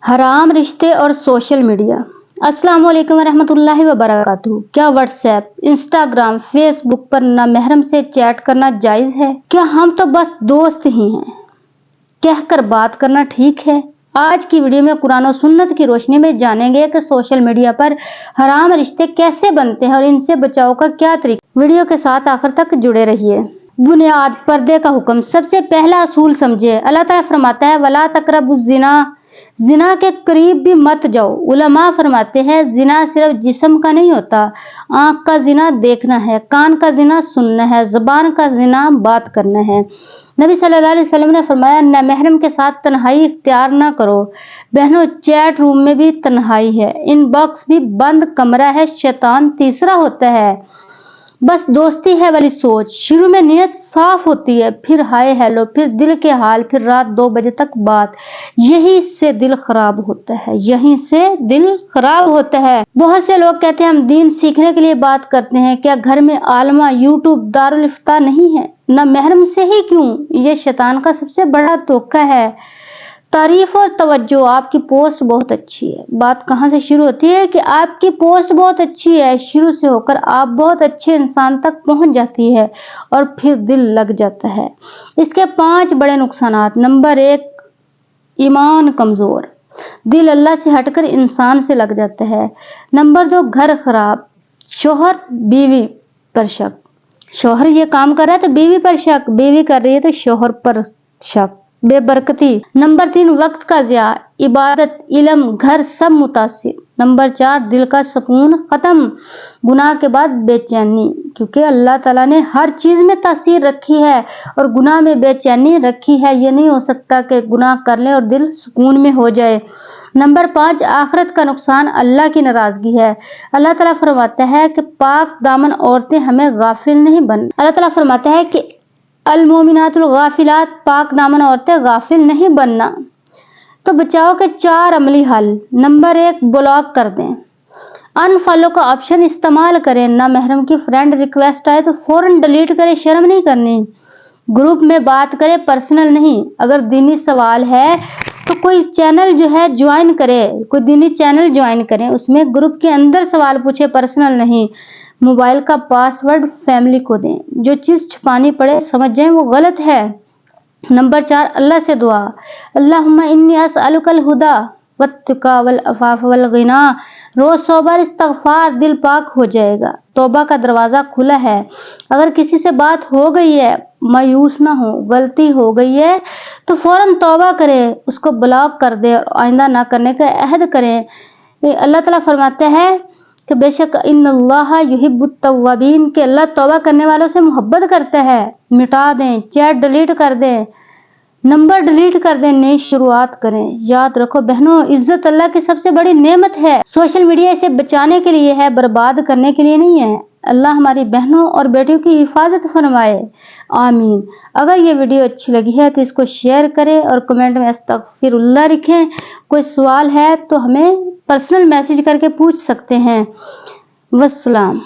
حرام رشتے اور سوشل میڈیا۔ السلام علیکم ورحمۃ اللہ وبرکاتہ۔ کیا واٹس ایپ، انسٹاگرام، فیس بک پر نامحرم سے چیٹ کرنا جائز ہے؟ کیا ہم تو بس دوست ہی ہیں کہہ کر بات کرنا ٹھیک ہے؟ آج کی ویڈیو میں قرآن و سنت کی روشنی میں جانیں گے کہ سوشل میڈیا پر حرام رشتے کیسے بنتے ہیں اور ان سے بچاؤ کا کیا طریقہ۔ ویڈیو کے ساتھ آخر تک جڑے رہیے۔ بنیاد، پردے کا حکم۔ سب سے پہلا اصول سمجھے۔ اللہ تعالیٰ فرماتا ہے وَلَا تَقْرَبُوا الزِّنَا، زنا کے قریب بھی مت جاؤ۔ علماء فرماتے ہیں زنا صرف جسم کا نہیں ہوتا، آنکھ کا زنا دیکھنا ہے، کان کا زنا سننا ہے، زبان کا زنا بات کرنا ہے۔ نبی صلی اللہ علیہ وسلم نے فرمایا نامحرم کے ساتھ تنہائی اختیار نہ کرو۔ بہنوں، چیٹ روم میں بھی تنہائی ہے، ان باکس بھی بند کمرہ ہے، شیطان تیسرا ہوتا ہے۔ بس دوستی ہے والی سوچ، شروع میں نیت صاف ہوتی ہے، پھر ہائے ہیلو، پھر دل کے حال، پھر رات 2 بجے تک بات، یہیں سے دل خراب ہوتا ہے۔ بہت سے لوگ کہتے ہیں ہم دین سیکھنے کے لیے بات کرتے ہیں، کیا گھر میں عالمہ، یوٹیوب، دارالفتہ نہیں ہے؟ نہ محرم سے ہی کیوں؟ یہ شیطان کا سب سے بڑا دھوکہ ہے۔ تعریف اور توجہ، آپ کی پوسٹ بہت اچھی ہے۔ بات کہاں سے شروع ہوتی ہے کہ آپ کی پوسٹ بہت اچھی ہے، شروع سے ہو کر آپ بہت اچھے انسان تک پہنچ جاتی ہے اور پھر دل لگ جاتا ہے۔ اس کے 5 بڑے نقصانات۔ نمبر 1، ایمان کمزور، دل اللہ سے ہٹ کر انسان سے لگ جاتا ہے۔ نمبر 2، گھر خراب، شوہر بیوی پر شک، شوہر یہ کام کر رہا ہے تو بیوی پر شک، بیوی کر رہی ہے تو شوہر پر شک، بے برکتی۔ نمبر 3، وقت کا ضیاع، عبادت، علم، گھر سب متاثر۔ نمبر 4، دل کا سکون ختم، گناہ کے بعد بے چینی، کیونکہ اللہ تعالیٰ نے ہر چیز میں تاثیر رکھی ہے اور گناہ میں بے چینی رکھی ہے۔ یہ نہیں ہو سکتا کہ گناہ کر لیں اور دل سکون میں ہو جائے۔ نمبر 5، آخرت کا نقصان، اللہ کی ناراضگی ہے۔ اللہ تعالیٰ فرماتا ہے کہ پاک دامن عورتیں ہمیں غافل نہیں بننا۔ اللہ تعالیٰ فرماتا ہے کہ المومنات الغافلات، پاک دامن عورتیں غافل نہیں بننا۔ تو بچاؤ کے 4 عملی حل۔ نمبر 1، بلاک کر دیں، ان فالو کا آپشن استعمال کریں۔ نہ محرم کی فرینڈ ریکویسٹ آئے تو فوراً ڈیلیٹ کریں، شرم نہیں کرنی۔ گروپ میں بات کریں، پرسنل نہیں۔ اگر دینی سوال ہے تو کوئی چینل جوائن کرے، کوئی دینی چینل جوائن کریں، اس میں گروپ کے اندر سوال پوچھے، پرسنل نہیں۔ موبائل کا پاس ورڈ فیملی کو دیں، جو چیز چھپانی پڑے سمجھ جائیں وہ غلط ہے۔ نمبر 4، اللہ سے دعا، اللہم انی اسألک الہدی والتقی والعفاف والغنی۔ روز 100 بار استغفار، دل پاک ہو جائے گا۔ توبہ کا دروازہ کھلا ہے۔ اگر کسی سے بات ہو گئی ہے، مایوس نہ ہو، غلطی ہو گئی ہے تو فوراً توبہ کرے، اس کو بلاک کر دے اور آئندہ نہ کرنے کا عہد کریں۔ اللہ تعالیٰ فرماتے ہیں کہ بے شک ان اللہ یحب التوابین، کہ اللہ توبہ کرنے والوں سے محبت کرتا ہے۔ مٹا دیں، چیٹ ڈیلیٹ کر دیں، نمبر ڈیلیٹ کر دیں، نئی شروعات کریں۔ یاد رکھو بہنوں، عزت اللہ کی سب سے بڑی نعمت ہے۔ سوشل میڈیا اسے بچانے کے لیے ہے، برباد کرنے کے لیے نہیں ہے۔ اللہ ہماری بہنوں اور بیٹیوں کی حفاظت فرمائے، آمین۔ اگر یہ ویڈیو اچھی لگی ہے تو اس کو شیئر کریں اور کمنٹ میں استغفر اللہ لکھیں۔ کوئی سوال ہے تو ہمیں پرسنل میسج کر کے پوچھ سکتے ہیں۔ والسلام۔